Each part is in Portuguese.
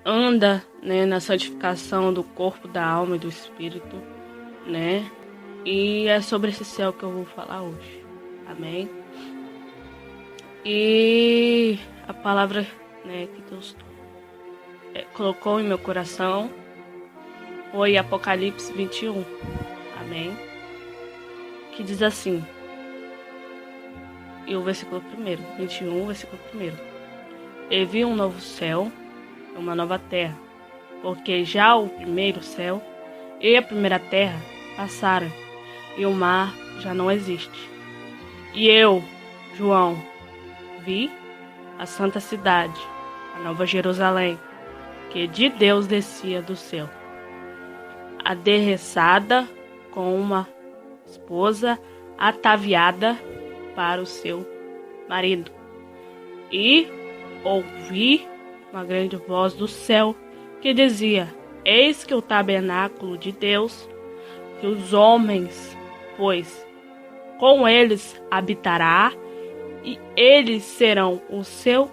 anda, né, na santificação do corpo, da alma e do espírito, né? E é sobre esse céu que eu vou falar hoje. Amém? E a palavra, né, que Deus colocou em meu coração foi Apocalipse 21. Amém? Que diz assim, e o versículo 1, 21, versículo 1. E vi um novo céu e uma nova terra, porque já o primeiro céu e a primeira terra passaram, e o mar já não existe. E eu, João, vi a santa cidade, a nova Jerusalém, que de Deus descia do céu, adereçada com uma esposa ataviada para o seu marido. E ouvi uma grande voz do céu que dizia: Eis que o tabernáculo de Deus, que os homens, pois com eles habitará, e eles serão o seu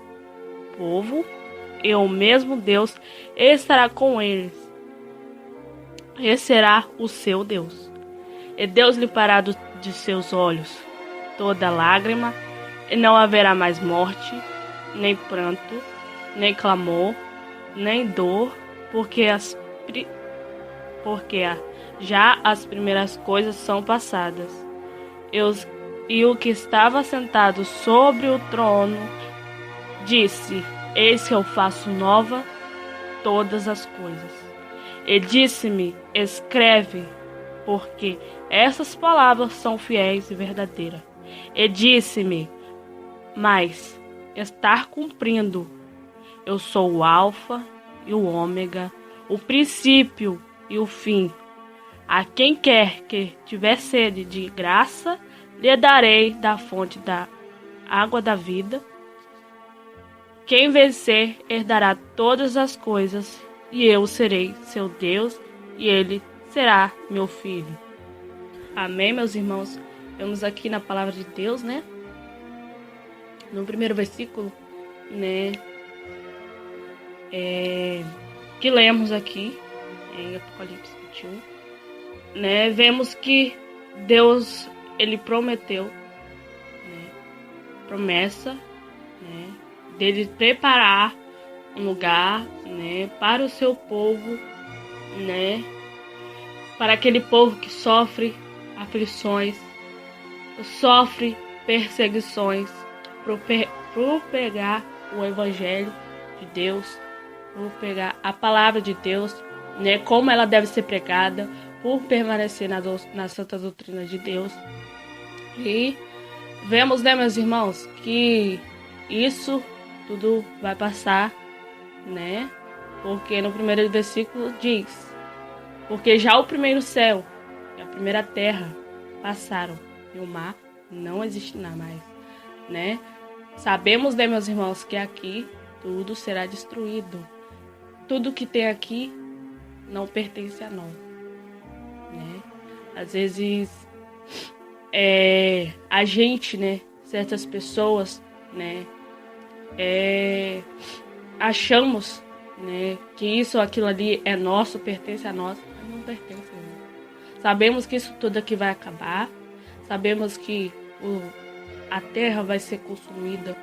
povo, e o mesmo Deus estará com eles, e será o seu Deus. E Deus limpará de seus olhos toda lágrima, e não haverá mais morte, nem pranto, nem clamor, nem dor, porque já as primeiras coisas são passadas. E o que estava sentado sobre o trono disse: Eis que eu faço nova todas as coisas. E disse-me: Escreve, porque essas palavras são fiéis e verdadeiras. E disse-me: Mas estar cumprindo. Eu sou o Alfa e o Ômega, o princípio e o fim. A quem quer que tiver sede de graça, lhe darei da fonte da água da vida. Quem vencer herdará todas as coisas, e eu serei seu Deus, e ele será meu filho. Amém, meus irmãos? Vemos aqui na palavra de Deus, né? No primeiro versículo, né? Que lemos aqui em Apocalipse 21, né? Vemos que Deus, ele prometeu, né? Promessa, né? Dele preparar um lugar, né? Para o seu povo, né? Para aquele povo que sofre aflições, sofre perseguições, por pegar o evangelho de Deus, por pegar a palavra de Deus, né, como ela deve ser pregada, por permanecer na santa doutrina de Deus. E vemos, né, meus irmãos, que isso tudo vai passar, né, porque no primeiro versículo diz: Porque já o primeiro céu e a primeira terra passaram, e o mar não existirá mais, né? Sabemos, né, meus irmãos, que aqui tudo será destruído. Tudo que tem aqui não pertence a nós, né? Às vezes, a gente, né, certas pessoas, né, achamos, né, que isso ou aquilo ali é nosso, pertence a nós, mas não pertence a nós. Sabemos que isso tudo aqui vai acabar, sabemos que a terra vai ser consumida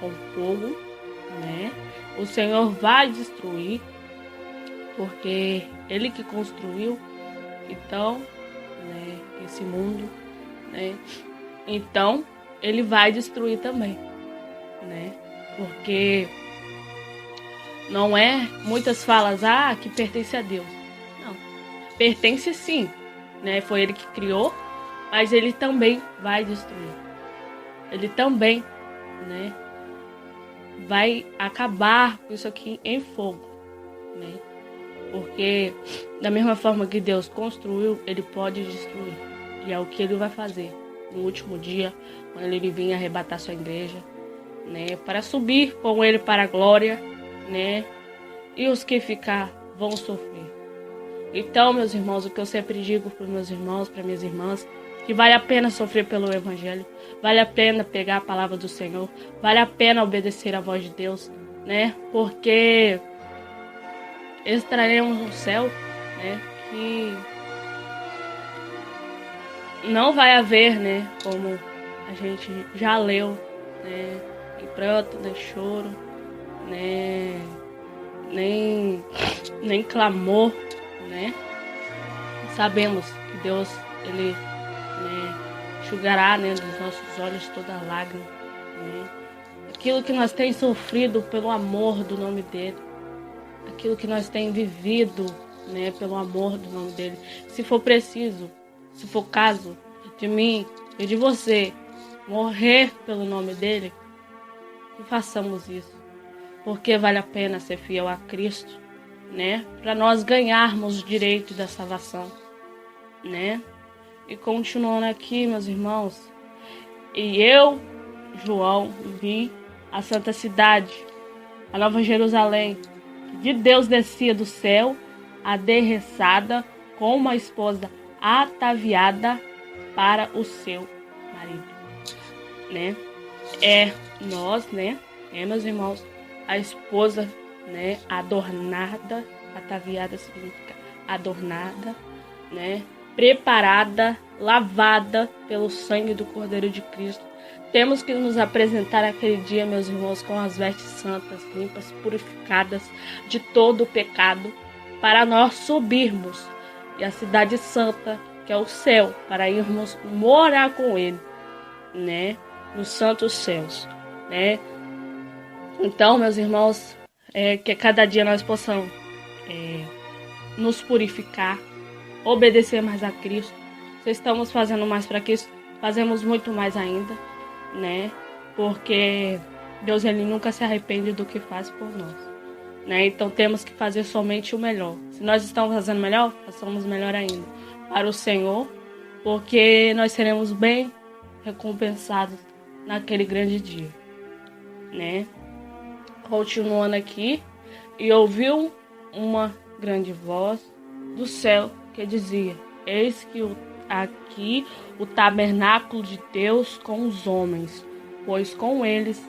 com fogo, né? O Senhor vai destruir, porque Ele que construiu, então, né, esse mundo, né? Então, Ele vai destruir também, né? Porque não é muitas falas, que pertence a Deus. Não, pertence sim, né? Foi Ele que criou, mas Ele também vai destruir. Ele também, né, vai acabar com isso aqui em fogo, né? Porque da mesma forma que Deus construiu, Ele pode destruir. E é o que Ele vai fazer no último dia, quando Ele vir arrebatar sua igreja, né, para subir com Ele para a glória, né? E os que ficar vão sofrer. Então, meus irmãos, o que eu sempre digo para os meus irmãos, para minhas irmãs, que vale a pena sofrer pelo Evangelho, vale a pena pegar a palavra do Senhor, vale a pena obedecer a voz de Deus, né? Porque estaremos no céu, né? Que não vai haver, né? Como a gente já leu, né? Nem pranto, nem choro, né? Nem clamor, né? Sabemos que Deus, Ele, né, enxugará, né, dos nossos olhos toda lágrima, né? Aquilo que nós temos sofrido pelo amor do nome dEle, aquilo que nós temos vivido, né, pelo amor do nome dEle. Se for preciso, se for caso de mim e de você morrer pelo nome dEle, que façamos isso, porque vale a pena ser fiel a Cristo, né, para nós ganharmos o direito da salvação, né? E continuando aqui, meus irmãos, e eu, João, vi a santa cidade, a Nova Jerusalém, que de Deus descia do céu, aderressada com uma esposa ataviada para o seu marido, né? É nós, né? Meus irmãos, a esposa, né? Adornada, ataviada significa adornada, né? Preparada, lavada pelo sangue do Cordeiro de Cristo. Temos que nos apresentar aquele dia, meus irmãos, com as vestes santas, limpas, purificadas de todo o pecado, para nós subirmos e a cidade santa, que é o céu, para irmos morar com Ele, né, nos santos céus, né. Então, meus irmãos, que cada dia nós possamos nos purificar, obedecer mais a Cristo. Se estamos fazendo mais para Cristo, fazemos muito mais ainda, né? Porque Deus, Ele nunca se arrepende do que faz por nós, né? Então temos que fazer somente o melhor. Se nós estamos fazendo melhor, façamos melhor ainda para o Senhor, porque nós seremos bem recompensados naquele grande dia, né? Continuando aqui, e ouviu uma grande voz do céu que dizia: eis que aqui o tabernáculo de Deus com os homens, pois com eles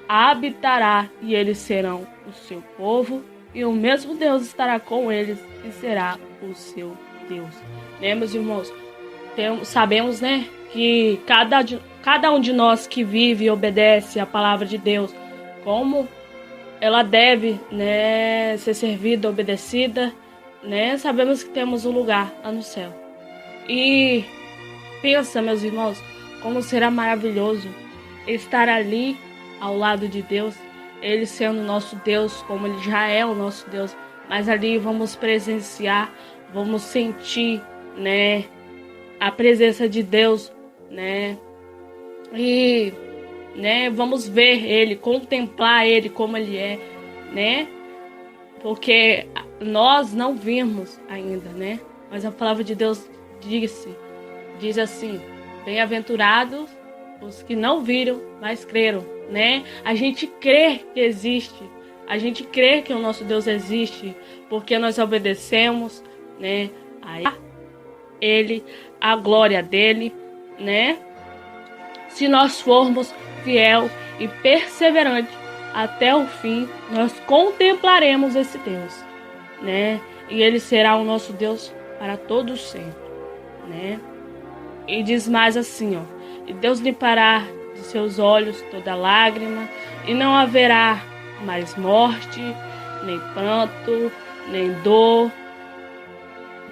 habitará, e eles serão o seu povo, e o mesmo Deus estará com eles e será o seu Deus. Né, meus irmãos? Sabemos, né, que cada um de nós que vive e obedece a palavra de Deus, como ela deve, né, ser servida, obedecida, né? Sabemos que temos um lugar lá no céu. E pensa, meus irmãos, como será maravilhoso estar ali ao lado de Deus, Ele sendo nosso Deus, como Ele já é o nosso Deus. Mas ali vamos presenciar, vamos sentir, né, a presença de Deus, né? E, né, vamos ver Ele, contemplar Ele como Ele é, né? Porque nós não vimos ainda, né? Mas a palavra de Deus diz assim: bem-aventurados os que não viram, mas creram, né? A gente crê que existe, a gente crê que o nosso Deus existe, porque nós obedecemos, né, a Ele, a glória dele, né? Se nós formos fiel e perseverante até o fim, nós contemplaremos esse Deus, né? E Ele será o nosso Deus para todos sempre, né? E diz mais assim, ó: e Deus limpará de seus olhos toda lágrima, e não haverá mais morte, nem pranto, nem dor,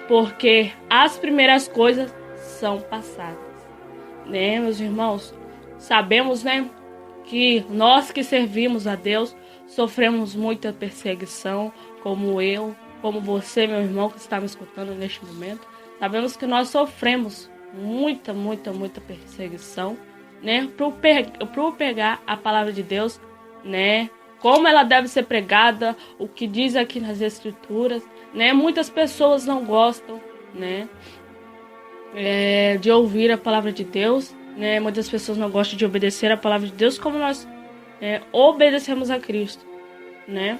porque as primeiras coisas são passadas, né, meus irmãos? Sabemos, né, que nós que servimos a Deus sofremos muita perseguição, como eu, como você, meu irmão, que está me escutando neste momento. Sabemos que nós sofremos muita perseguição, né, por pegar a palavra de Deus, né, como ela deve ser pregada, o que diz aqui nas Escrituras, né? Muitas pessoas não gostam, né, de ouvir a palavra de Deus, né? Muitas pessoas não gostam de obedecer a palavra de Deus como nós obedecemos a Cristo, né?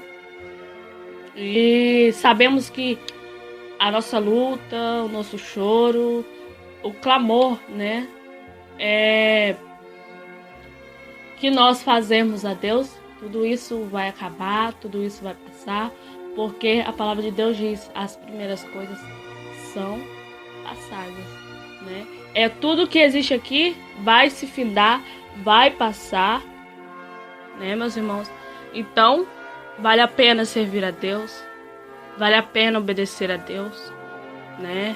E sabemos que a nossa luta, o nosso choro, o clamor, né, que nós fazemos a Deus, tudo isso vai acabar, tudo isso vai passar, Porque a palavra de Deus diz, as primeiras coisas são passadas, né? É tudo que existe aqui vai se findar, vai passar, né, meus irmãos? Então, vale a pena servir a Deus, vale a pena obedecer a Deus, né?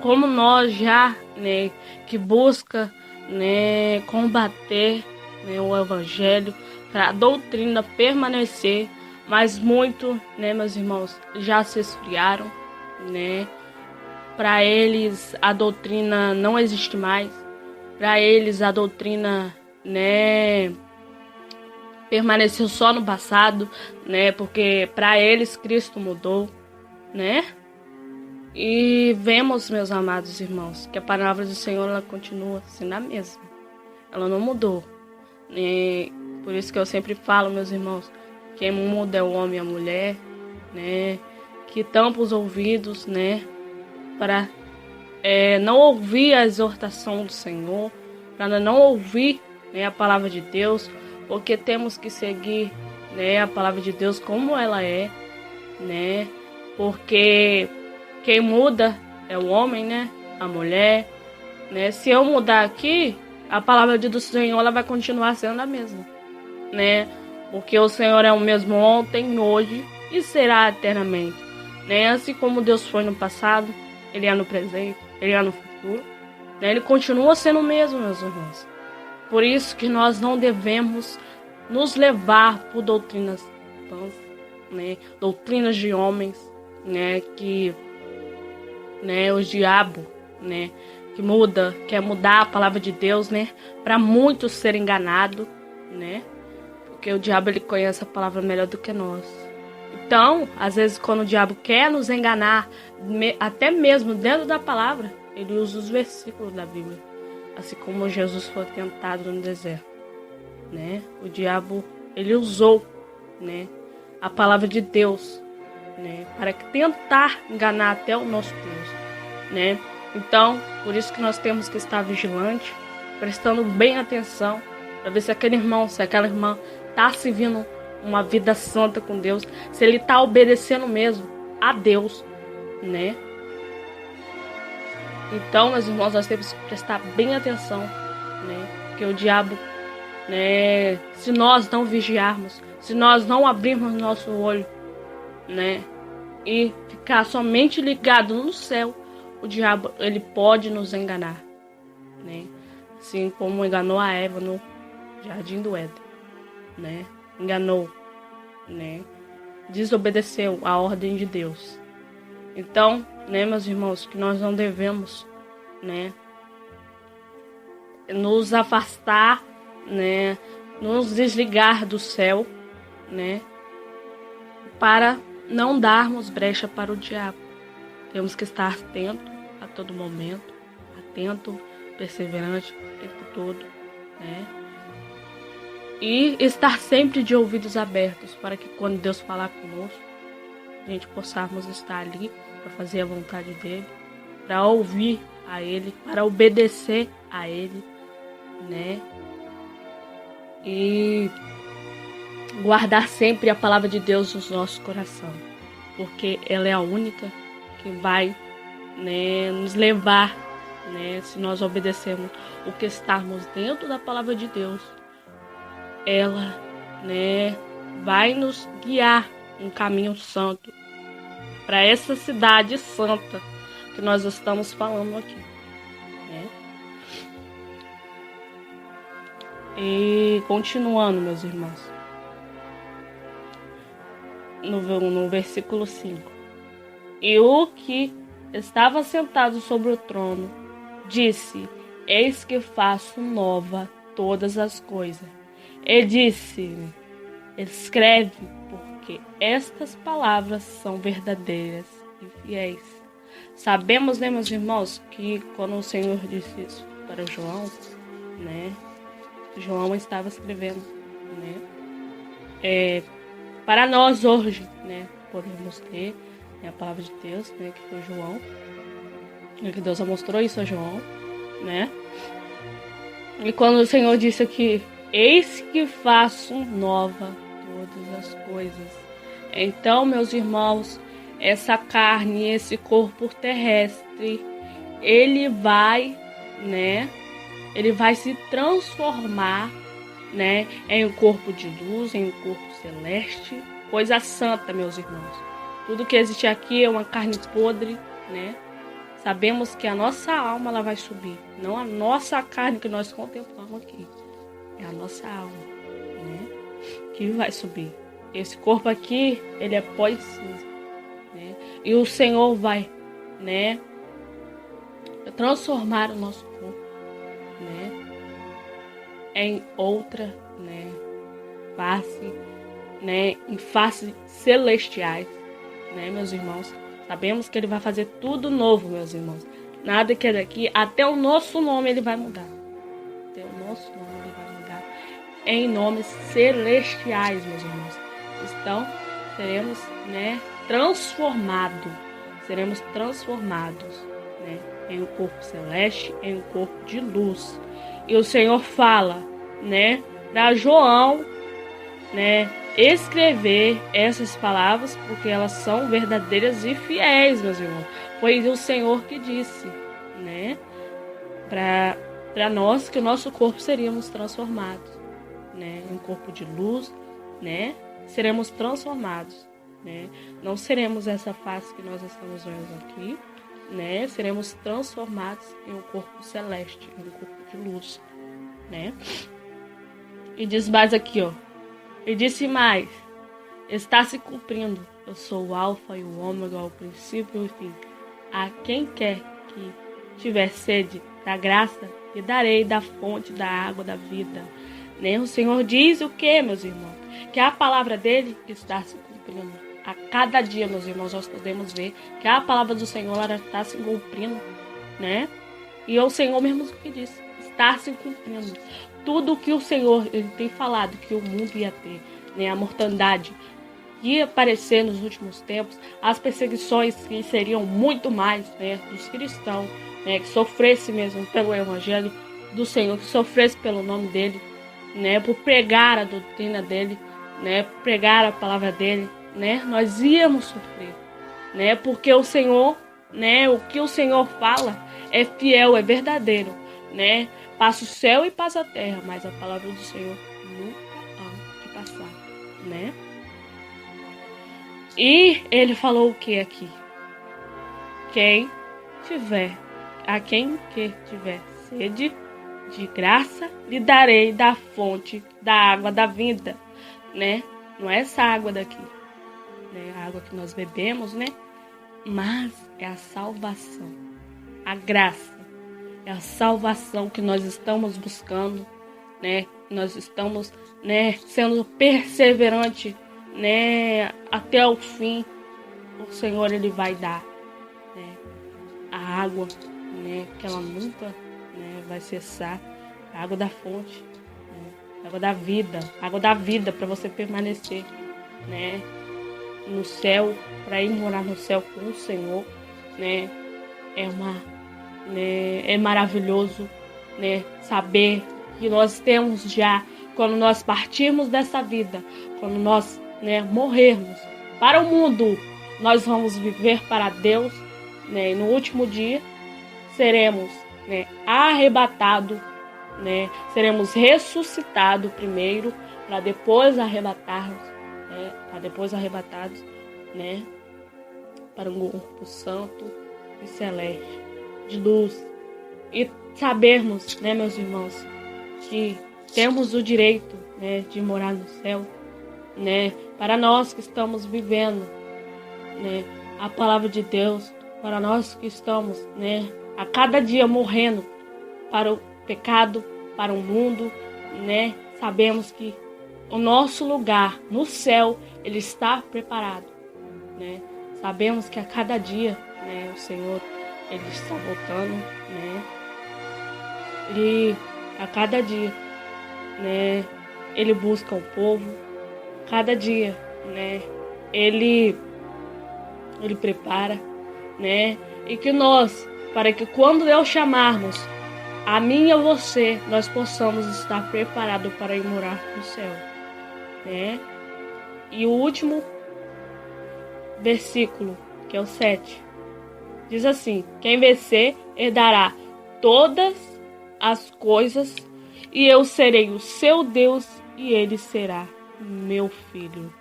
Como nós já, né, que busca, né, combater, né, o evangelho para a doutrina permanecer, mas muito, né, meus irmãos, já se esfriaram, né? Para eles a doutrina não existe mais. Para eles a doutrina, né, permaneceu só no passado, né? Porque para eles Cristo mudou, né? E vemos, meus amados irmãos, que a palavra do Senhor ela continua sendo a mesma. Ela não mudou. E por isso que eu sempre falo, meus irmãos, quem muda é o homem e a mulher, né? Que tampa os ouvidos, né? Para não ouvir a exortação do Senhor, para não ouvir, né, a palavra de Deus, porque temos que seguir, né, a palavra de Deus como ela é, né? Porque quem muda é o homem, né? A mulher, né? Se eu mudar aqui, a palavra do Senhor ela vai continuar sendo a mesma, né? Porque o Senhor é o mesmo ontem, hoje e será eternamente, né? Assim como Deus foi no passado, Ele é no presente, Ele é no futuro, né? Ele continua sendo o mesmo, meus irmãos. Por isso que nós não devemos nos levar por doutrinas vãs, né? Doutrinas de homens, né? Que, né? O diabo, né? Que quer mudar a palavra de Deus, né? Para muitos serem enganados, né? Porque o diabo ele conhece a palavra melhor do que nós. Então, às vezes, quando o diabo quer nos enganar, até mesmo dentro da palavra, ele usa os versículos da Bíblia. Assim como Jesus foi tentado no deserto, né? O diabo, ele usou, né, a palavra de Deus, né, para tentar enganar até o nosso Deus, né? Então, por isso que nós temos que estar vigilante, prestando bem atenção, para ver se aquele irmão, se aquela irmã está servindo uma vida santa com Deus, se ele está obedecendo mesmo a Deus, né? Então, meus irmãos, nós temos que prestar bem atenção, né? Porque o diabo, né? Se nós não vigiarmos, se nós não abrirmos nosso olho, né? E ficar somente ligado no céu, o diabo ele pode nos enganar, né? Assim como enganou a Eva no Jardim do Éden, né? Enganou, né? Desobedeceu a ordem de Deus. Então, né, meus irmãos, que nós não devemos, né, nos afastar, né, nos desligar do céu, né, para não darmos brecha para o diabo. Temos que estar atento a todo momento, atento, perseverante o tempo todo, né, e estar sempre de ouvidos abertos para que quando Deus falar conosco, a gente possamos estar ali para fazer a vontade dele, para ouvir a ele, para obedecer a ele, né? E guardar sempre a palavra de Deus no nosso coração, porque ela é a única que vai, né, nos levar, né, se nós obedecermos o que estarmos dentro da palavra de Deus, ela, né, vai nos guiar um caminho santo para essa cidade santa que nós estamos falando aqui, né? E continuando, meus irmãos, no versículo 5: E o que estava sentado sobre o trono disse: Eis que faço nova todas as coisas. E disse: Escreve, porque estas palavras são verdadeiras e fiéis. Sabemos, né, meus irmãos, que quando o Senhor disse isso para João, né, João estava escrevendo, né, para nós hoje, né, podemos ler, né, a palavra de Deus, né, que foi João, né, que Deus mostrou isso a João, né, e quando o Senhor disse aqui: Eis que faço nova todas as coisas. Então, meus irmãos, essa carne, esse corpo terrestre, ele vai, né? Ele vai se transformar, né, em um corpo de luz, em um corpo celeste, coisa santa, meus irmãos. Tudo que existe aqui é uma carne podre, né? Sabemos que a nossa alma ela vai subir, não a nossa carne que nós contemplamos aqui. É a nossa alma, né, que vai subir. Esse corpo aqui, ele é pó e cinza, né? E o Senhor vai, né, transformar o nosso corpo, né, em outra, né, face, né, em faces celestiais, né, meus irmãos. Sabemos que ele vai fazer tudo novo, meus irmãos. Nada que é daqui, até o nosso nome ele vai mudar. Até o nosso nome ele vai mudar em nomes celestiais, meus irmãos. Então, seremos, né, transformados. Seremos transformados, né, em um corpo celeste, em um corpo de luz. E o Senhor fala, né, para João, né, escrever essas palavras, porque elas são verdadeiras e fiéis, meus irmãos. Foi o Senhor que disse, né, para nós que o nosso corpo seríamos transformados, né, em um corpo de luz, né, seremos transformados, né, não seremos essa face que nós estamos vendo aqui, né, seremos transformados em um corpo celeste, em um corpo de luz, né. E diz mais aqui, ó. E disse mais: está se cumprindo. Eu sou o alfa e o ômega, o princípio e o fim. A quem quer que tiver sede da graça, lhe darei da fonte da água da vida. Né? O Senhor diz o que, meus irmãos? Que a palavra dele está se cumprindo. A cada dia, meus irmãos, nós podemos ver que a palavra do Senhor ela está se cumprindo, né? E é o Senhor mesmo que diz, está se cumprindo. Tudo o que o Senhor ele tem falado que o mundo ia ter, né? A mortandade ia aparecer nos últimos tempos, as perseguições que seriam muito mais, né, dos cristãos, né, que sofresse mesmo pelo evangelho do Senhor, que sofresse pelo nome dele, né, por pregar a doutrina dele, né, pregar a palavra dele, né, nós íamos sofrer, né, porque o Senhor, né, o que o Senhor fala é fiel, é verdadeiro, né, passa o céu e passa a terra, mas a palavra do Senhor nunca há de passar, né. E ele falou o que aqui? A quem que tiver sede de graça, lhe darei da fonte da água da vida, né? Não é essa água daqui, né? A água que nós bebemos, né? Mas é a salvação, a graça, é a salvação que nós estamos buscando, né? Nós estamos, né, sendo perseverante, né, até o fim. O Senhor ele vai dar, né, a água, né, que ela nunca, né, vai cessar, a água da fonte, né, a água da vida para você permanecer, né, no céu, para ir morar no céu com o Senhor, né, é maravilhoso, né, saber que nós temos já, quando nós partirmos dessa vida, quando nós, né, morrermos para o mundo, nós vamos viver para Deus, né, e no último dia seremos, né, arrebatados, né, seremos ressuscitados primeiro, para depois arrebatados, né, para um corpo santo e celeste, de luz. E sabermos, né, meus irmãos, que temos o direito, né, de morar no céu, né, para nós que estamos vivendo, né, a palavra de Deus, para nós que estamos, né, a cada dia morrendo para o pecado, para o mundo, né, sabemos que o nosso lugar no céu ele está preparado, né, sabemos que a cada dia, né, o Senhor ele está voltando, né, e a cada dia, né, ele busca o povo, cada dia, né, ele prepara, né, e que nós, para que quando Deus chamarmos a mim e a você, nós possamos estar preparados para ir morar no céu, né. E o último, versículo, que é o 7. Diz assim: quem vencer herdará todas as coisas, e eu serei o seu Deus, e ele será meu filho,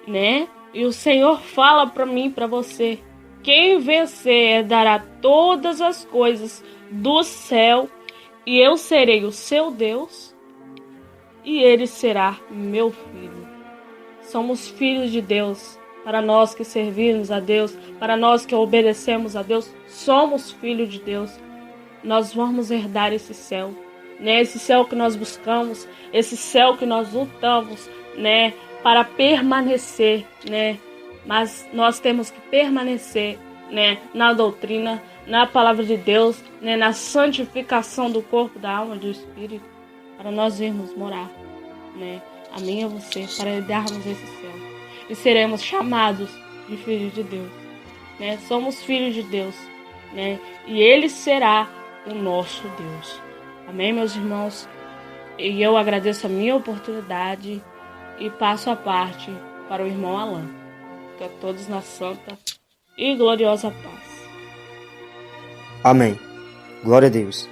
né? E o Senhor fala para mim, para você: quem vencer herdará todas as coisas do céu, e eu serei o seu Deus, e ele será meu filho. Somos filhos de Deus. Para nós que servimos a Deus, para nós que obedecemos a Deus, somos filhos de Deus. Nós vamos herdar esse céu, né? Esse céu que nós buscamos, esse céu que nós lutamos, né? Para permanecer, né? Mas nós temos que permanecer, né? Na doutrina, na palavra de Deus, né? Na santificação do corpo, da alma e do espírito, para nós irmos morar, né? A mim e a você, para herdarmos esse céu. E seremos chamados de filhos de Deus, né? Somos filhos de Deus, né? E Ele será o nosso Deus. Amém, meus irmãos? E eu agradeço a minha oportunidade e passo a parte para o irmão Alan. Fica todos na santa e gloriosa paz. Amém. Glória a Deus.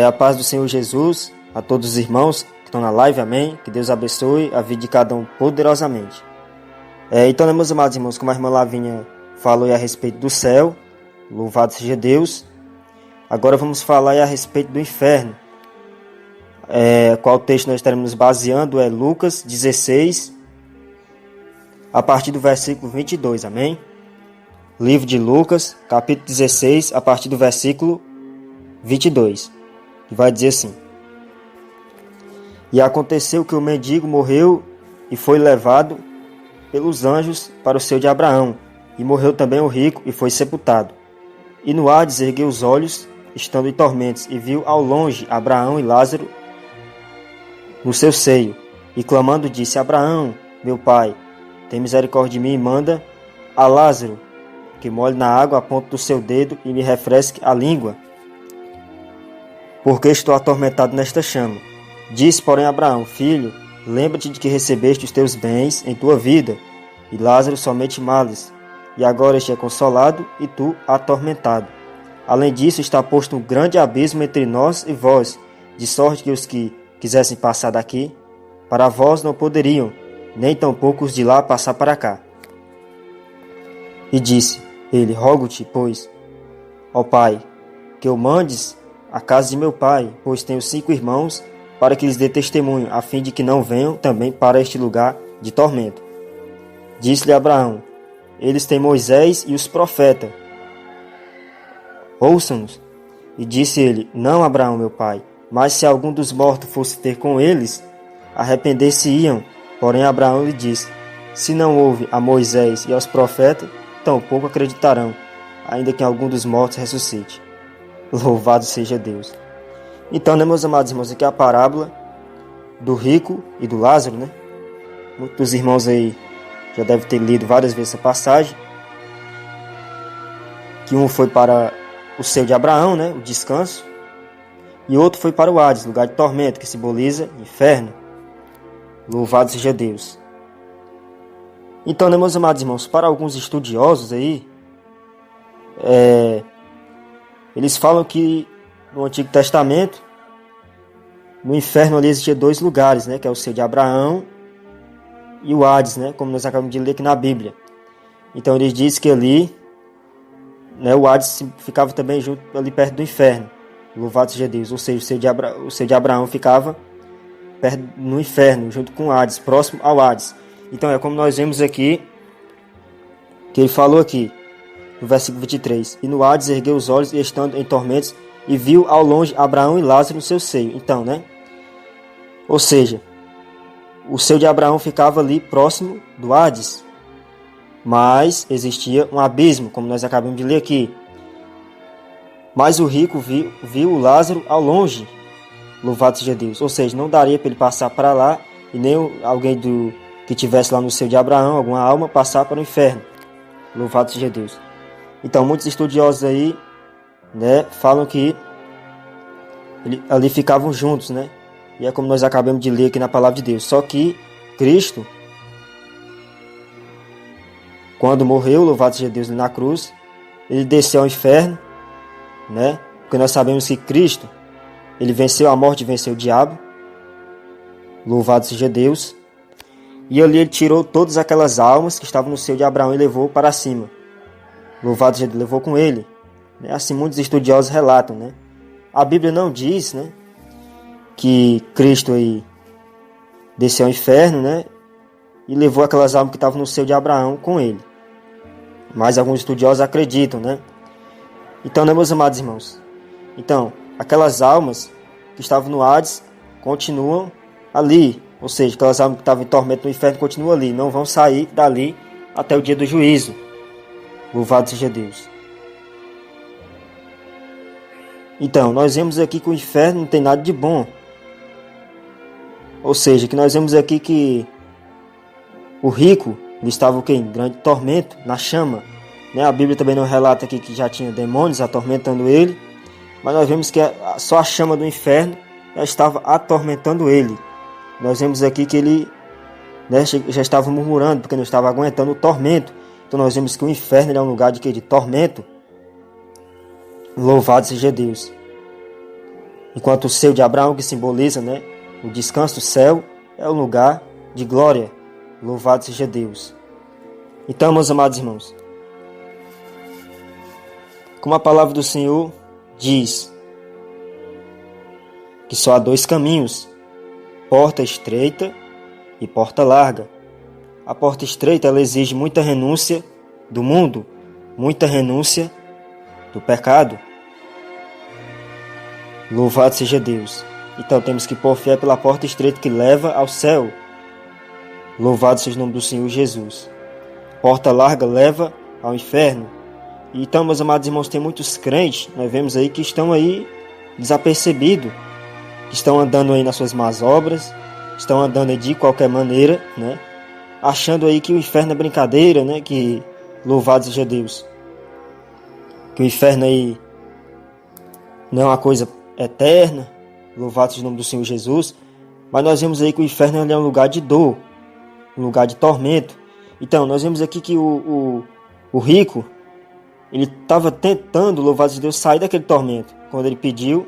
A paz do Senhor Jesus a todos os irmãos que estão na live, amém? Que Deus abençoe a vida de cada um poderosamente. Então, né, meus amados irmãos, como a irmã Lavínia falou a respeito do céu, louvado seja Deus. Agora vamos falar a respeito do inferno. Qual texto nós estaremos nos baseando é Lucas 16, a partir do versículo 22, amém? Livro de Lucas, capítulo 16, a partir do versículo 22, que vai dizer assim: E aconteceu que o mendigo morreu e foi levado pelos anjos para o seio de Abraão, e morreu também o rico e foi sepultado. E no Hades ergueu os olhos, estando em tormentos, e viu ao longe Abraão e Lázaro no seu seio, e clamando disse: Abraão, meu pai, tem misericórdia de mim e manda a Lázaro que molhe na água a ponta do seu dedo e me refresque a língua, porque estou atormentado nesta chama. Disse, porém, Abraão: Filho, lembra-te de que recebeste os teus bens em tua vida, e Lázaro somente males, e agora este é consolado, e tu atormentado. Além disso, está posto um grande abismo entre nós e vós, de sorte que os que quisessem passar daqui, para vós não poderiam, nem tampouco os de lá passar para cá. E disse ele: Rogo-te, pois, ó Pai, que eu mandes à casa de meu pai, pois tenho 5 irmãos, para que lhes dê testemunho, a fim de que não venham também para este lugar de tormento. Disse-lhe Abraão: Eles têm Moisés e os profetas. Ouçam-nos. E disse ele: Não, Abraão, meu pai, mas se algum dos mortos fosse ter com eles, arrepender-se-iam. Porém Abraão lhe disse: Se não houve a Moisés e aos profetas, tampouco acreditarão, ainda que algum dos mortos ressuscite. Louvado seja Deus. Então, né, meus amados irmãos, aqui é a parábola do rico e do Lázaro, né? Muitos irmãos aí já devem ter lido várias vezes essa passagem. Que um foi para o seio de Abraão, né, o descanso, e outro foi para o Hades, lugar de tormento, que simboliza inferno. Louvado seja Deus. Então, né, meus amados irmãos, para alguns estudiosos aí, eles falam que no Antigo Testamento, no inferno ali existia 2 lugares, né, que é o seio de Abraão e o Hades, né, como nós acabamos de ler aqui na Bíblia. Então eles dizem que ali, né, o Hades ficava também junto ali perto do inferno. Louvado seja Deus. Ou seja, o seio de Abraão ficava perto, no inferno, junto com o Hades, próximo ao Hades. Então é como nós vemos aqui, que ele falou aqui, no versículo 23. E no Hades ergueu os olhos, e estando em tormentos, e viu ao longe Abraão e Lázaro no seu seio. Então, né? Ou seja, o seio de Abraão ficava ali próximo do Hades, mas existia um abismo, como nós acabamos de ler aqui. Mas o rico viu o Lázaro ao longe. Louvado seja Deus. Ou seja, não daria para ele passar para lá, e nem alguém que estivesse lá no seio de Abraão, alguma alma, passar para o inferno. Louvado seja Deus. Então, muitos estudiosos aí, né, falam que ali ficavam juntos, né? E é como nós acabamos de ler aqui na palavra de Deus. Só que Cristo, quando morreu, louvado seja Deus, na cruz, ele desceu ao inferno, né? Porque nós sabemos que Cristo, ele venceu a morte e venceu o diabo. Louvado seja Deus. E ali ele tirou todas aquelas almas que estavam no seio de Abraão e levou para cima. Louvado seja Deus, levou com ele. Assim muitos estudiosos relatam, né? A Bíblia não diz, né, que Cristo aí desceu ao inferno, né, e levou aquelas almas que estavam no seio de Abraão com ele. Mas alguns estudiosos acreditam, né? Então, né, meus amados irmãos? Então, aquelas almas que estavam no Hades continuam ali. Ou seja, aquelas almas que estavam em tormento no inferno continuam ali. Não vão sair dali até o dia do juízo. Louvado seja Deus. Então, nós vemos aqui que o inferno não tem nada de bom. Ou seja, que nós vemos aqui que o rico ele estava o quê? Em grande tormento, na chama. Né? A Bíblia também não relata aqui que já tinha demônios atormentando ele. Mas nós vemos que só a chama do inferno já estava atormentando ele. Nós vemos aqui que ele, né, já estava murmurando porque não estava aguentando o tormento. Então nós vemos que o inferno é um lugar de quê? De tormento. Louvado seja Deus. Enquanto o seio de Abraão, que simboliza, né, o descanso do céu, é um lugar de glória. Louvado seja Deus. Então, meus amados irmãos, como a palavra do Senhor diz que só há dois caminhos, porta estreita e porta larga. A porta estreita ela exige muita renúncia do mundo, muita renúncia do pecado. Louvado seja Deus. Então temos que pôr fé pela porta estreita que leva ao céu. Louvado seja o nome do Senhor Jesus. Porta larga leva ao inferno. Então, meus amados irmãos, tem muitos crentes, nós vemos aí que estão aí desapercebidos, que estão andando aí nas suas más obras, estão andando aí de qualquer maneira, né? Achando aí que o inferno é brincadeira, né? Que louvado seja Deus. Que o inferno aí não é uma coisa eterna, louvado seja o nome do Senhor Jesus. Mas nós vemos aí que o inferno é um lugar de dor, um lugar de tormento. Então, nós vemos aqui que o rico, ele estava tentando, louvado seja Deus, sair daquele tormento. Quando ele pediu,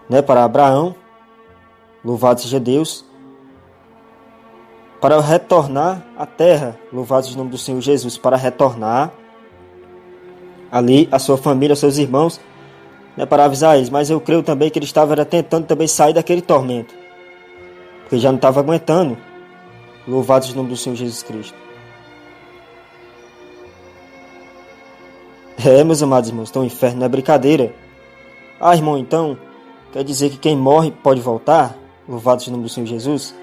né, para Abraão, louvado seja Deus, para retornar à terra, louvado seja o nome do Senhor Jesus, para retornar ali a sua família, aos seus irmãos, né, para avisar eles. Mas eu creio também que ele estava tentando também sair daquele tormento, porque já não estava aguentando. Louvado seja o nome do Senhor Jesus Cristo. Meus amados irmãos, então o inferno não é brincadeira. Ah, irmão, então quer dizer que quem morre pode voltar? Louvado seja o nome do Senhor Jesus?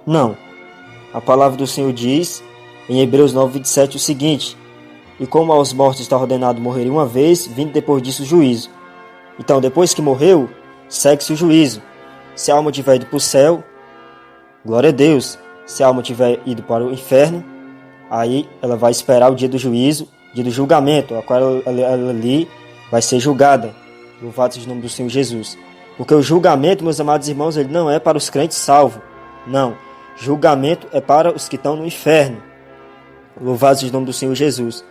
Não. A palavra do Senhor diz em Hebreus 9:27 o seguinte: e como aos mortos está ordenado morrer uma vez, vindo depois disso o juízo. Então, depois que morreu, segue-se o juízo. Se a alma tiver ido para o céu, glória a Deus. Se a alma tiver ido para o inferno, aí ela vai esperar o dia do juízo, dia do julgamento, a qual ela ali vai ser julgada. Louvado seja o nome do Senhor Jesus. Porque o julgamento, meus amados irmãos, ele não é para os crentes salvos. Não. Julgamento é para os que estão no inferno. Louvado seja o nome do Senhor Jesus.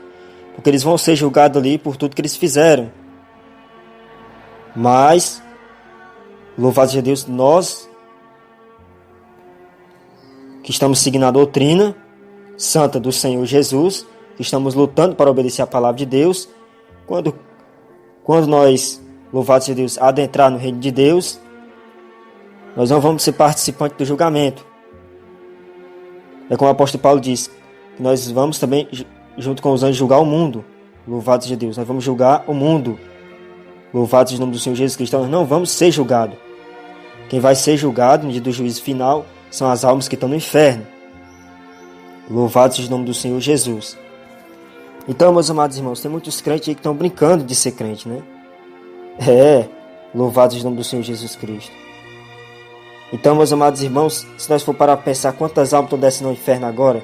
Porque eles vão ser julgados ali por tudo que eles fizeram. Mas, louvado seja Deus, nós que estamos seguindo a doutrina santa do Senhor Jesus, que estamos lutando para obedecer a palavra de Deus, quando nós, louvado seja Deus, adentrar no reino de Deus, nós não vamos ser participantes do julgamento. É como o apóstolo Paulo diz, que nós vamos também, junto com os anjos, julgar o mundo. Louvado seja Deus, nós vamos julgar o mundo. Louvado seja o nome do Senhor Jesus Cristo. Nós não vamos ser julgados. Quem vai ser julgado no dia do juízo final são as almas que estão no inferno. Louvado seja o nome do Senhor Jesus. Então, meus amados irmãos, tem muitos crentes aí que estão brincando de ser crente, né? Louvado seja o nome do Senhor Jesus Cristo. Então, meus amados irmãos, se nós for parar para pensar quantas almas estão descendo ao inferno agora,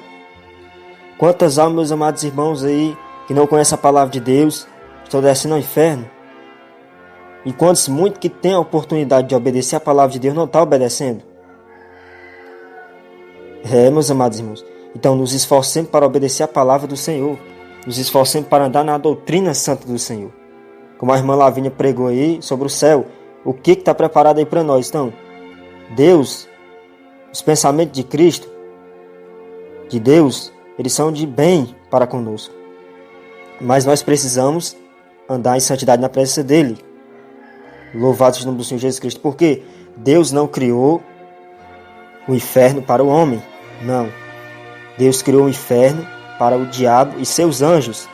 quantas almas, meus amados irmãos aí, que não conhecem a palavra de Deus, estão descendo ao inferno? E quantos, muito que têm a oportunidade de obedecer a palavra de Deus, não estão obedecendo? Meus amados irmãos. Então, nos esforcemos para obedecer a palavra do Senhor. Nos esforcemos para andar na doutrina santa do Senhor. Como a irmã Lavínia pregou aí sobre o céu, o que está preparado aí para nós? Então, Deus, os pensamentos de Cristo, de Deus, eles são de bem para conosco. Mas nós precisamos andar em santidade na presença dEle. Louvado seja o nome do Senhor Jesus Cristo. Porque Deus não criou o inferno para o homem. Não. Deus criou o inferno para o diabo e seus anjos.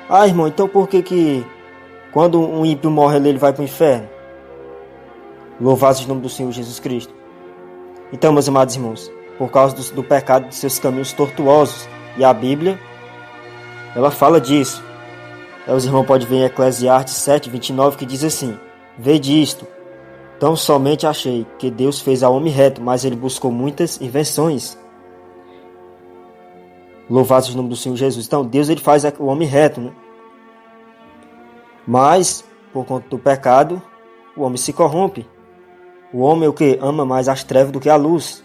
Ah, irmão, então por que quando um ímpio morre ele vai para o inferno? Louvado seja o nome do Senhor Jesus Cristo. Então, meus amados irmãos, por causa do pecado de seus caminhos tortuosos. E a Bíblia, ela fala disso. Os irmãos podem ver em Eclesiastes 7, 29, que diz assim: Vede isto, tão somente achei que Deus fez ao homem reto, mas ele buscou muitas invenções. Louvado seja o nome do Senhor Jesus. Então, Deus ele faz o homem reto, né? Mas, por conta do pecado, o homem se corrompe. O homem é o que? Ama mais as trevas do que a luz.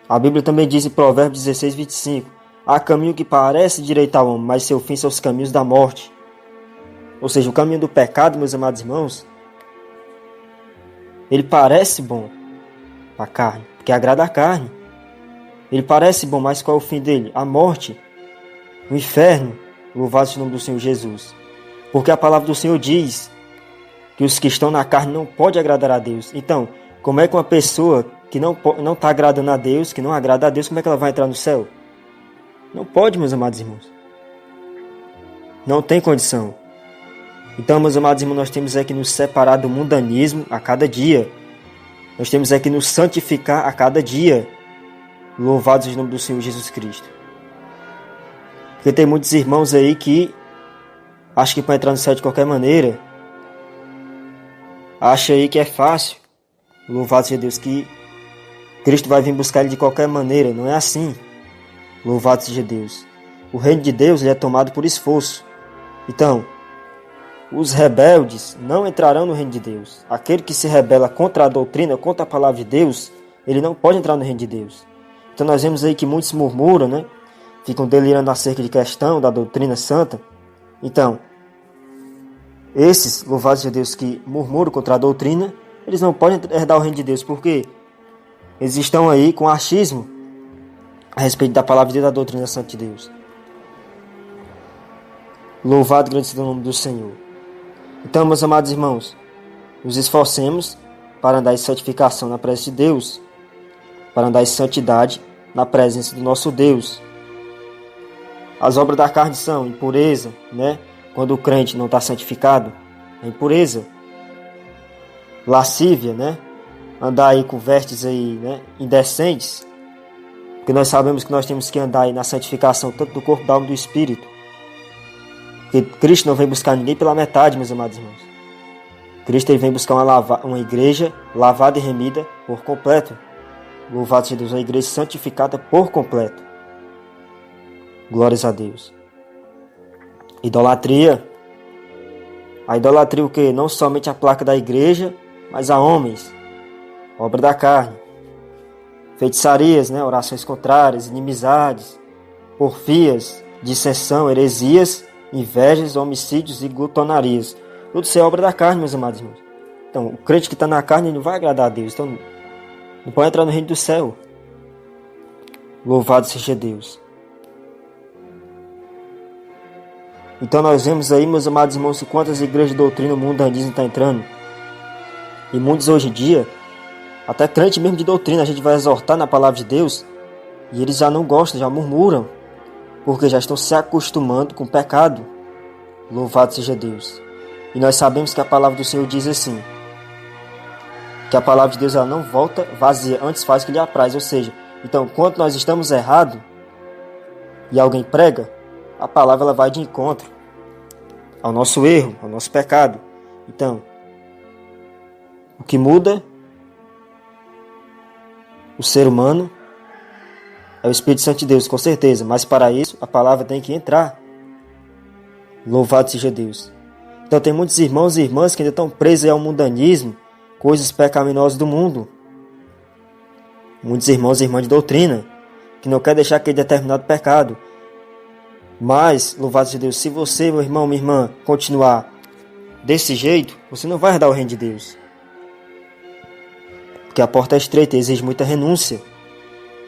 A Bíblia também diz em Provérbios 16, 25: Há caminho que parece direito ao homem, mas seu fim são os caminhos da morte. Ou seja, o caminho do pecado, meus amados irmãos, ele parece bom para a carne, porque agrada a carne. Ele parece bom, mas qual é o fim dele? A morte, o inferno. Louvado seja o nome do Senhor Jesus. Porque a palavra do Senhor diz que os que estão na carne não podem agradar a Deus. Então, como é que uma pessoa que não está agradando a Deus, que não agrada a Deus, como é que ela vai entrar no céu? Não pode, meus amados irmãos. Não tem condição. Então, meus amados irmãos, nós temos que nos separar do mundanismo a cada dia. Nós temos que nos santificar a cada dia. Louvado seja o nome do Senhor Jesus Cristo. Porque tem muitos irmãos aí que acham que para entrar no céu de qualquer maneira. Acha aí que é fácil. Louvado seja Deus, que Cristo vai vir buscar ele de qualquer maneira. Não é assim. Louvado seja Deus. O reino de Deus ele é tomado por esforço. Então, os rebeldes não entrarão no reino de Deus. Aquele que se rebela contra a doutrina, contra a palavra de Deus, ele não pode entrar no reino de Deus. Então nós vemos aí que muitos murmuram, né? Ficam delirando acerca de questão da doutrina santa. Então, esses, louvados seja Deus, que murmuram contra a doutrina, eles não podem herdar o reino de Deus, porque eles estão aí com achismo a respeito da palavra de Deus, da doutrina santa de Deus. Louvado grande seja o nome do Senhor. Então, meus amados irmãos, nos esforcemos para andar em santificação na presença de Deus, para andar em santidade na presença do nosso Deus. As obras da carne são impureza, né? Quando o crente não está santificado, é impureza. Lascívia, né? Andar aí com vestes aí, né? Indecentes. Porque nós sabemos que nós temos que andar aí na santificação tanto do corpo, da alma e do espírito. Porque Cristo não vem buscar ninguém pela metade, meus amados irmãos. Cristo ele vem buscar uma igreja lavada e remida por completo. Louvado seja Deus, uma igreja santificada por completo. Glórias a Deus. Idolatria. A idolatria o quê? Não somente a placa da igreja, mas a homens. Obra da carne. Feitiçarias, né? Orações contrárias, inimizades, porfias, dissensão, heresias, invejas, homicídios e glutonarias. Tudo isso é obra da carne, meus amados irmãos. Então, o crente que está na carne não vai agradar a Deus. Então, não pode entrar no reino do céu. Louvado seja Deus. Então nós vemos aí, meus amados irmãos, quantas igrejas de doutrina o mundanismo está entrando. E muitos hoje em dia, até crente mesmo de doutrina, a gente vai exortar na palavra de Deus, e eles já não gostam, já murmuram, porque já estão se acostumando com o pecado. Louvado seja Deus. E nós sabemos que a palavra do Senhor diz assim, que a palavra de Deus ela não volta vazia, antes faz o que lhe apraz. Ou seja, então quando nós estamos errados e alguém prega, a palavra ela vai de encontro ao nosso erro, ao nosso pecado. Então, o que muda o ser humano é o Espírito Santo de Deus, com certeza. Mas para isso, a palavra tem que entrar. Louvado seja Deus. Então tem muitos irmãos e irmãs que ainda estão presos ao mundanismo, coisas pecaminosas do mundo. Muitos irmãos e irmãs de doutrina. que não quer deixar aquele determinado pecado. Mas, louvado seja Deus, se você, meu irmão, minha irmã, continuar desse jeito, você não vai herdar o reino de Deus. Porque a porta é estreita e exige muita renúncia.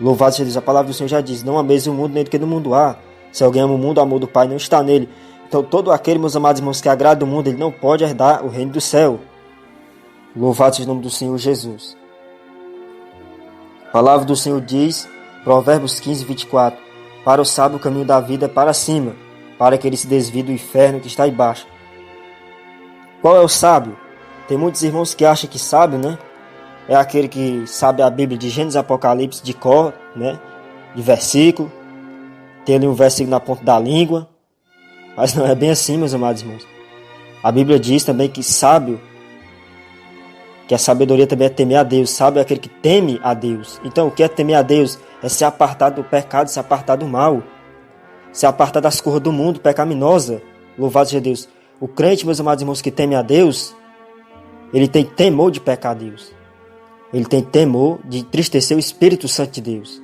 Louvado seja Deus, a palavra do Senhor já diz: não ameis o mundo nem do que no mundo há. Se alguém ama o mundo, o amor do Pai não está nele. Então todo aquele, meus amados irmãos, que agrada o mundo, ele não pode herdar o reino do céu. Louvado seja o nome do Senhor Jesus. A palavra do Senhor diz, Provérbios 15, 24: para o sábio o caminho da vida é para cima, para que ele se desvie do inferno que está embaixo. Qual é o sábio? Tem muitos irmãos que acham que sábio, né? É aquele que sabe a Bíblia de Gênesis, Apocalipse, de cor, né? De versículo. Tem ali um versículo na ponta da língua. Mas não é bem assim, meus amados irmãos. A Bíblia diz também que sábio, que a sabedoria também é temer a Deus. Sábio é aquele que teme a Deus. Então, o que é temer a Deus? É se apartar do pecado, se apartar do mal. Se apartar das coisas do mundo pecaminosa. Louvado seja Deus. O crente, meus amados irmãos, que teme a Deus, ele tem temor de pecar a Deus. Ele tem temor de entristecer o Espírito Santo de Deus.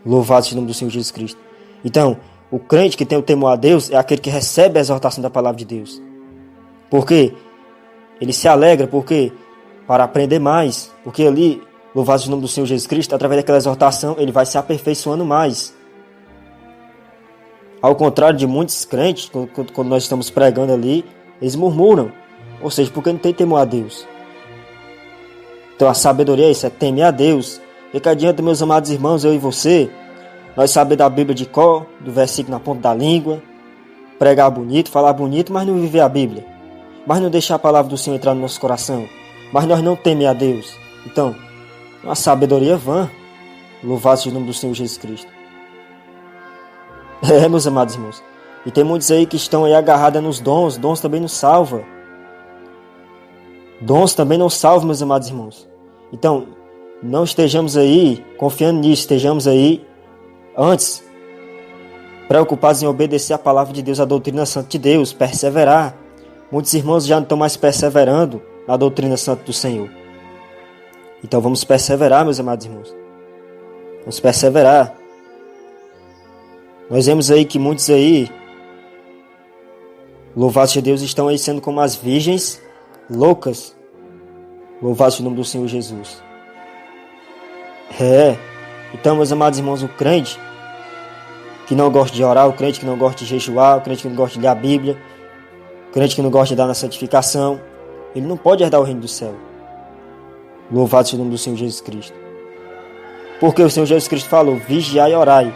Louvado seja o nome do Senhor Jesus Cristo. Então, o crente que tem o temor a Deus é aquele que recebe a exortação da palavra de Deus. Por quê? Ele se alegra, por quê? Para aprender mais. Porque ali, louvado seja o nome do Senhor Jesus Cristo, através daquela exortação, ele vai se aperfeiçoando mais. Ao contrário de muitos crentes, quando nós estamos pregando ali, eles murmuram. Ou seja, porque não tem temor a Deus. Então a sabedoria é isso, é temer a Deus. E que adianta, meus amados irmãos, eu e você, nós saber da Bíblia de cor, do versículo na ponta da língua, pregar bonito, falar bonito, mas não viver a Bíblia. Mas não deixar a palavra do Senhor entrar no nosso coração. Mas nós não temer a Deus. Então, a sabedoria é vã. Louvado seja o nome do Senhor Jesus Cristo. Meus amados irmãos. E tem muitos aí que estão aí agarrados nos dons. Dons também não salva. Dons também não salvam, meus amados irmãos. Então, não estejamos aí confiando nisso. Estejamos aí, antes, preocupados em obedecer a palavra de Deus, a doutrina santa de Deus, perseverar. Muitos irmãos já não estão mais perseverando na doutrina santa do Senhor. Então vamos perseverar, meus amados irmãos. Vamos perseverar. Nós vemos aí que muitos aí, louvados seja Deus, estão aí sendo como as virgens loucas. Louvado seja o nome do Senhor Jesus. Então, meus amados irmãos, o crente que não gosta de orar, o crente que não gosta de jejuar, o crente que não gosta de ler a Bíblia, o crente que não gosta de dar na santificação, ele não pode herdar o reino do céu. Louvado seja o nome do Senhor Jesus Cristo. Porque o Senhor Jesus Cristo falou: vigiai e orai,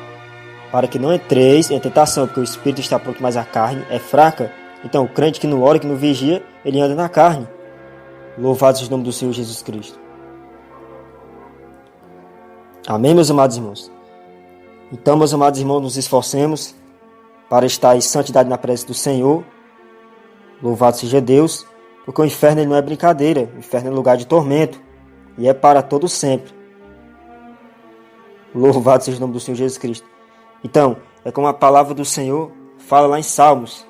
para que não entreis em tentação, porque o espírito está pronto, mas a carne é fraca. Então, o crente que não ora, que não vigia, ele anda na carne. Louvado seja o nome do Senhor Jesus Cristo. Amém, meus amados irmãos? Então, meus amados irmãos, nos esforcemos para estar em santidade na presença do Senhor. Louvado seja Deus, porque o inferno ele não é brincadeira. O inferno é lugar de tormento e é para todo sempre. Louvado seja o nome do Senhor Jesus Cristo. Então, é como a palavra do Senhor fala lá em Salmos,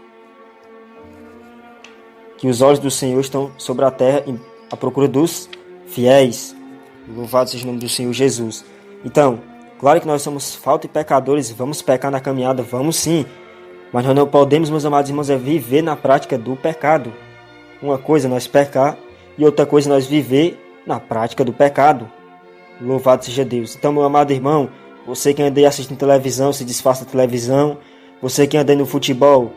que os olhos do Senhor estão sobre a terra à procura dos fiéis. Louvado seja o nome do Senhor Jesus. Então, claro que nós somos faltos e pecadores, vamos pecar na caminhada, vamos sim. Mas nós não podemos, meus amados irmãos, é viver na prática do pecado. Uma coisa é nós pecar e outra coisa é nós viver na prática do pecado. Louvado seja Deus. Então, meu amado irmão, você que anda aí assistindo televisão, se disfarça da televisão. Você que anda aí no futebol,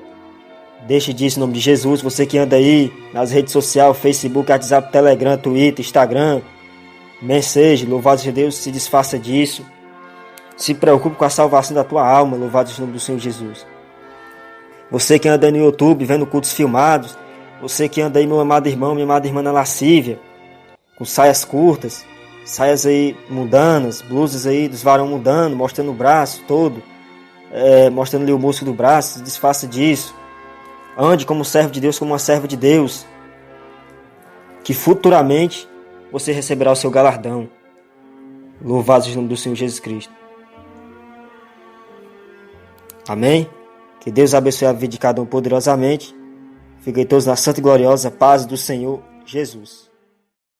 deixe disso em nome de Jesus. Você que anda aí nas redes sociais, Facebook, WhatsApp, Telegram, Twitter, Instagram, Mensagem, louvado seja Deus, se disfarça disso. Se preocupe com a salvação da tua alma, louvado seja o nome do Senhor Jesus. Você que anda aí no YouTube, vendo cultos filmados. Você que anda aí, meu amado irmão, minha amada irmã na lascívia, com saias curtas, saias aí mundanas, blusas aí dos varão mundano, mostrando o braço todo, mostrando ali o músculo do braço, se disfarça disso. Ande como servo de Deus, como uma serva de Deus, que futuramente você receberá o seu galardão. Louvado seja o nome do Senhor Jesus Cristo. Amém? Que Deus abençoe a vida de cada um poderosamente. Fiquem todos na santa e gloriosa paz do Senhor Jesus.